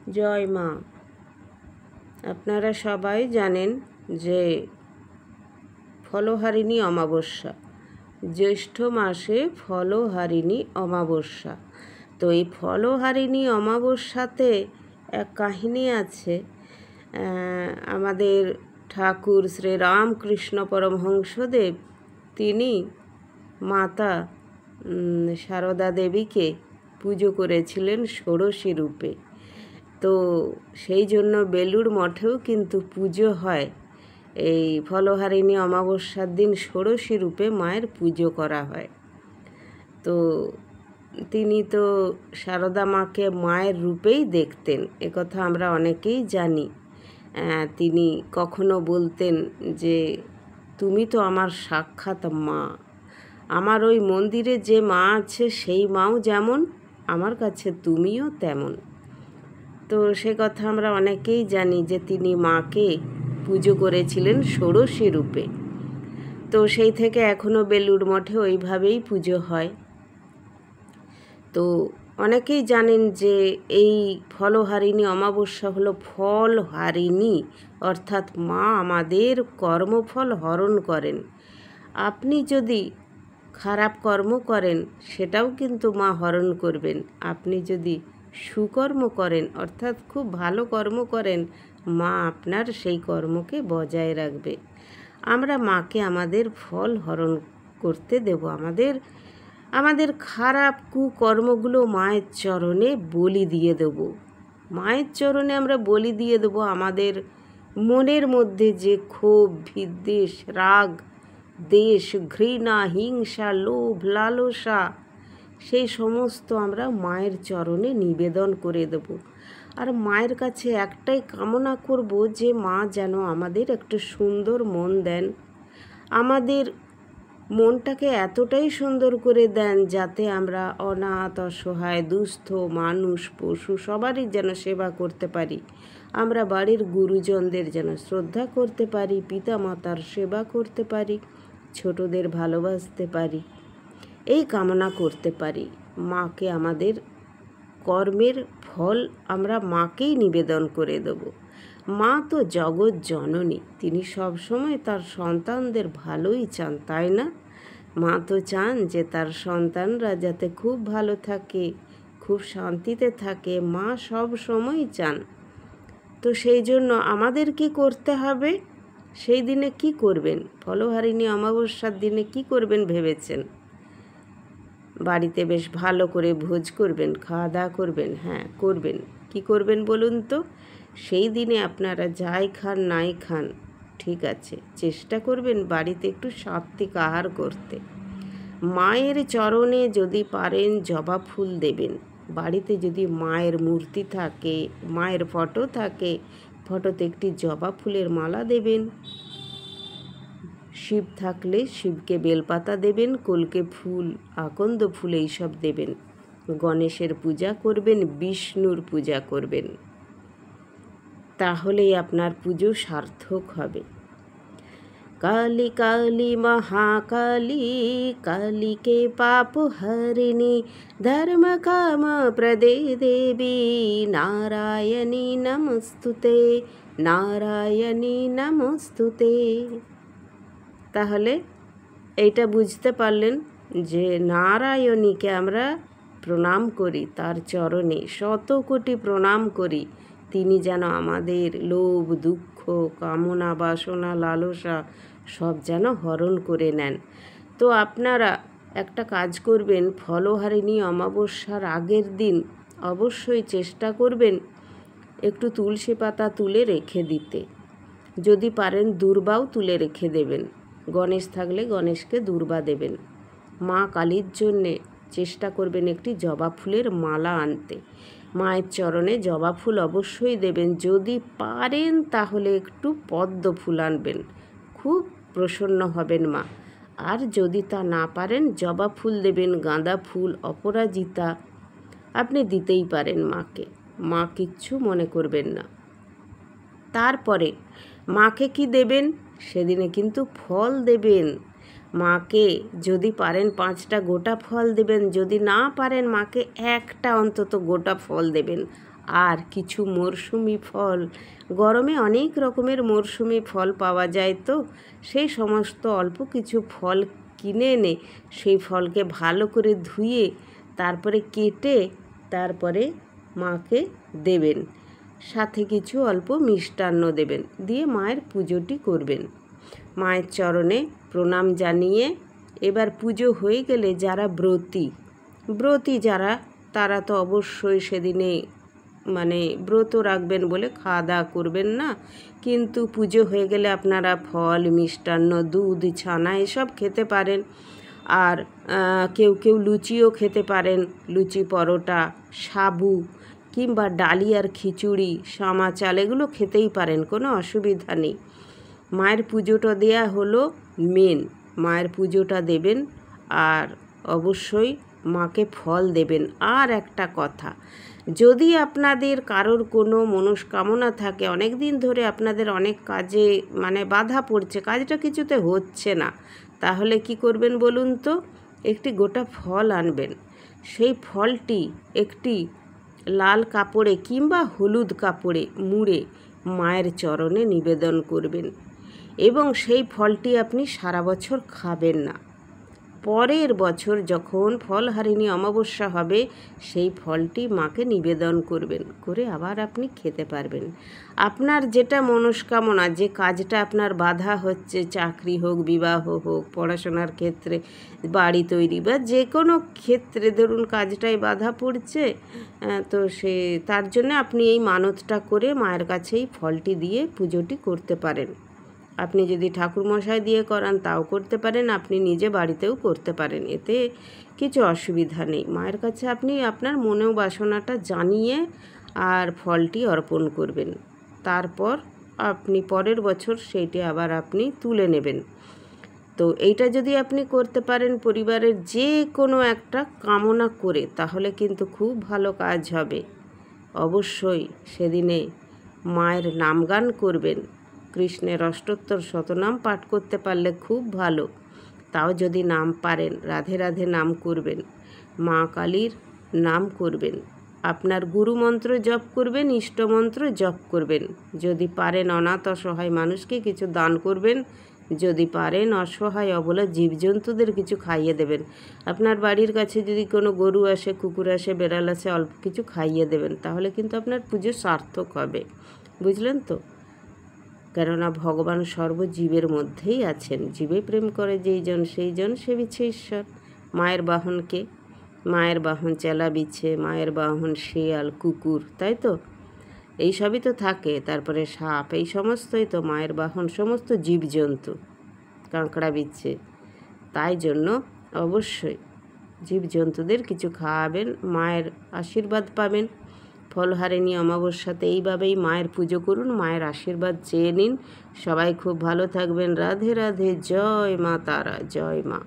জয় মা। আপনারা সবাই জানেন যে ফলহারিণী অমাবস্যা, জ্যৈষ্ঠ মাসে ফলহারিণী অমাবস্যা। তো এই ফলহারিণী অমাবস্যাতে এক কাহিনী আছে। আমাদের ঠাকুর শ্রী রামকৃষ্ণ পরমহংসদেব তিনি মাতা সারদা দেবীকে পুজো করেছিলেন ষোড়শী রূপে। তো সেই জন্য বেলুড় মঠেও কিন্তু পুজো হয়। এই ফলহারিণী অমাবস্যার দিন ষোড়শী রূপে মায়ের পুজো করা হয়। তো তিনি তো সারদা মাকে মায়ের রূপেই দেখতেন, একথা আমরা অনেকেই জানি। তিনি কখনো বলতেন যে তুমি তো আমার সাক্ষাৎ মা, আমার ওই মন্দিরে যে মা আছে সেই মাও যেমন, আমার কাছে তুমিও তেমন। তো সে কথা আমরা অনেকেই জানি যে তিনি মাকে পুজো করেছিলেন ষোড়শী রূপে। তো সেই থেকে এখনও বেলুড় মঠে ওইভাবেই পুজো হয়। তো অনেকেই জানেন যে এই ফলহারিণী অমাবস্যা হলো ফলহারিণী, অর্থাৎ মা আমাদের কর্মফল হরণ করেন। আপনি যদি খারাপ কর্ম করেন সেটাও কিন্তু মা হরণ করবেন। আপনি যদি সুকর্ম করেন অর্থাৎ খুব ভালো কর্ম করেন, মা আপনার সেই কর্মকে বজায় রাখবে। আমরা মাকে আমাদের ফল হরণ করতে দেব। আমাদের খারাপ কুকর্মগুলো মায়ের চরণে বলি দিয়ে দেব। মায়ের চরণে আমরা বলি দিয়ে দেব। আমাদের মনের মধ্যে যে ক্ষোভ, বিদ্বেষ, রাগ, দেশ, ঘৃণা, হিংসা, লোভ, লালসা, সেই সমস্ত আমরা মায়ের চরণে নিবেদন করে দেব। আর মায়ের কাছে একটাই কামনা করব যে মা যেন আমাদের একটা সুন্দর মন দেন, আমাদের মনটাকে এতটাই সুন্দর করে দেন যাতে আমরা অনাথ, অসহায়, দুস্থ মানুষ, পশু সবারই যেন সেবা করতে পারি। আমরা বাড়ির গুরুজনদের যেন শ্রদ্ধা করতে পারি, পিতামাতার সেবা করতে পারি, ছোটদের ভালোবাসতে পারি, এই কামনা করতে পারি। মাকে আমাদের কর্মের ফল আমরা মাকেই নিবেদন করে দেব। মা তো জগৎ জননী, তিনি সবসময় তার সন্তানদের ভালোই চান, তাই না? মা তো চান যে তার সন্তানরা যাতে খুব ভালো থাকে, খুব শান্তিতে থাকে, মা সব সময় চান। তো সেই জন্য আমাদের কি করতে হবে? সেই দিনে কি করবেন? ফলহারিণী অমাবস্যার দিনে কি করবেন ভেবেছেন? বাড়িতে বেশ ভালো করে ভোজ করবেন, খাওয়া দাওয়া করবেন। হ্যাঁ, করবেন। কি করবেন বলুন তো? সেই দিনে আপনারা যাই খান নাই খান, ঠিক আছে, চেষ্টা করবেন বাড়িতে একটু সাত্ত্বিক আহার করতে। মায়ের চরণে যদি পারেন জবা ফুল দেবেন। বাড়িতে যদি মায়ের মূর্তি থাকে, মায়ের ফটো থাকে, ফটোতে একটি জবা ফুলের মালা দেবেন। শিব থাকলে শিবকে বেলপাতা দেবেন, কলকে ফুল, আকন্দ ফুল এইসব দেবেন। গণেশের পূজা করবেন, বিষ্ণুর পূজা করবেন, তাহলেই আপনার পুজো সার্থক হবে। কালী কালী মহাকালী, কালীকে পাপ হরিণী, ধর্ম কাম প্রদে দেবী, নারায়ণী নমস্তুতে, নারায়ণী নমস্তুতে। তাহলে এইটা বুঝতে পারলেন যে নারায়ণীকে আমরা প্রণাম করি, তার চরণে শত কোটি প্রণাম করি। তিনি যেন আমাদের লোভ, দুঃখ, কামনা, বাসনা, লালসা সব যেন হরণ করে নেন। তো আপনারা একটা কাজ করবেন, ফলহারিণী অমাবস্যার আগের দিন অবশ্যই চেষ্টা করবেন একটু তুলসী পাতা তুলে রেখে দিতে। যদি পারেন দূর্বাও তুলে রেখে দেবেন। গণেশ থাকলে গণেশকে দূর্বা দেবেন। মা কালীর জন্যে চেষ্টা করবেন একটি জবা ফুলের মালা আনতে। মায়ের চরণে জবা ফুল অবশ্যই দেবেন। যদি পারেন তাহলে একটু পদ্ম ফুল আনবেন, খুব প্রসন্ন হবেন মা। আর যদি তা না পারেন জবা ফুল দেবেন, গাঁদা ফুল, অপরাজিতা আপনি দিতেই পারেন মাকে। মা কিচ্ছু মনে করবেন না। তারপরে মাকে কি দেবেন? সেদিনে কিন্তু ফল দেবেন। মাকে যদি পারেন 5টা গোটা ফল দেবেন, যদি না পারেন মাকে একটা অন্তত গোটা ফল দেবেন। আর কিছু মরশুমি ফল, গরমে অনেক রকমের মরশুমি ফল পাওয়া যায়, তো সেই সমস্ত অল্প কিছু ফল কিনে এনে সেই ফলকে ভালো করে ধুয়ে তারপরে কেটে তারপরে মাকে দেবেন। সাথে কিছু অল্প মিষ্টান্ন দেবেন, দিয়ে মায়ের পুজোটি করবেন। মায়ের চরণে প্রণাম জানিয়ে এবার পুজো হয়ে গেলে যারা ব্রতী যারা, তারা তো অবশ্যই সেদিনে ব্রত রাখবেন বলে খাওয়া দাওয়া করবেন না, কিন্তু পুজো হয়ে গেলে আপনারা ফল, মিষ্টান্ন, দুধ, ছানা এসব খেতে পারেন। আর কেউ কেউ লুচিও খেতে পারেন, লুচি, পরোটা, সাবু কিংবা ডালিয়ার খিচুড়ি, সামা চাল এগুলো খেতেই পারেন, কোনো অসুবিধা নেই। মায়ের পুজোটা দেয়া হলো মেন, মায়ের পুজোটা দেবেন আর অবশ্যই মাকে ফল দেবেন। আর একটা কথা, যদি আপনাদের কারোর কোনো মনস্কামনা থাকে, অনেক দিন ধরে আপনাদের অনেক কাজে বাধা পড়ছে, কাজটা কিছুতে হচ্ছে না, তাহলে কি করবেন বলুন তো? একটি গোটা ফল আনবেন, সেই ফলটি একটি লাল কাপড়ে কিংবা হলুদ কাপড়ে মুড়ে মায়ের চরণে নিবেদন করবেন এবং সেই ফলটি আপনি সারা বছর খাবেন না। পরের বছর যখন ফলহারিণী অমাবস্যা হবে, সেই ফলটি মাকে নিবেদন করবেন, করে আবার আপনি খেতে পারবেন। আপনার যেটা মনস্কামনা, যে কাজটা আপনার বাধা হচ্ছে, চাকরি হোক, বিবাহ হোক, পড়াশোনার ক্ষেত্রে, বাড়ি তৈরি বা যে কোনো ক্ষেত্রে ধরুন কাজটাই বাধা পড়ছে, তো তার জন্য আপনি এই মানতটা করে মায়ের কাছেই ফলটি দিয়ে পুজোটি করতে পারেন। আপনি যদি ঠাকুরমশাই দিয়ে করান তাও করতে পারেন, আপনি নিজে বাড়িতেও করতে পারেন, এতে কিছু অসুবিধা নেই। মায়ের কাছে আপনি আপনার মনেও বাসনাটা জানিয়ে আর ফলটি অর্পণ করবেন, তারপর আপনি পরের বছর সেইটি আবার আপনি তুলে নেবেন। তো এইটা যদি আপনি করতে পারেন পরিবারের যে কোনো একটা কামনা করে, তাহলে কিন্তু খুব ভালো কাজ হবে। অবশ্যই সেদিনে মায়ের নামগান করবেন, কৃষ্ণের অষ্টোত্তর শতনাম পাঠ করতে পারলে খুব ভালো, তাও যদি নাম পারেন রাধে রাধে নাম করবেন, মা কালীর নাম করবেন, আপনার গুরুমন্ত্র জপ করবেন, ইষ্টমন্ত্র জপ করবেন, যদি পারেন অনাথ অসহায় মানুষকে কিছু দান করবেন, যদি পারেন অসহায় অবলা জীবজন্তুদের কিছু খাইয়ে দেবেন। আপনার বাড়ির কাছে যদি কোনো গরু আসে, কুকুর আসে, বেড়াল আসে, অল্প কিছু খাইয়ে দেবেন, তাহলে কিন্তু আপনার পুজো সার্থক হবে। বুঝলেন তো? কেননা ভগবান সর্বজীবের মধ্যেই আছেন, জীবে প্রেম করে যেইজন সেইজন সেবিছে ঈশ্বর। মায়ের বাহনকে, মায়ের বাহন চেলা বিছে, মায়ের বাহন শিয়াল, কুকুর, তাই তো? এই সবই তো থাকে, তারপরে সাপ, এই সমস্তই তো মায়ের বাহন, সমস্ত জীবজন্তু, কাঁকড়া বিচ্ছে। তাই জন্য অবশ্যই জীবজন্তুদের কিছু খাওয়াবেন, মায়ের আশীর্বাদ পাবেন। ফলহারিণী অমাবস্যাতে এইভাবেই মায়ের পুজো করুন, মায়ের আশীর্বাদ চেয়ে নিন। সবাই খুব ভালো থাকবেন। রাধে রাধে। জয় মা তারা, জয় মা।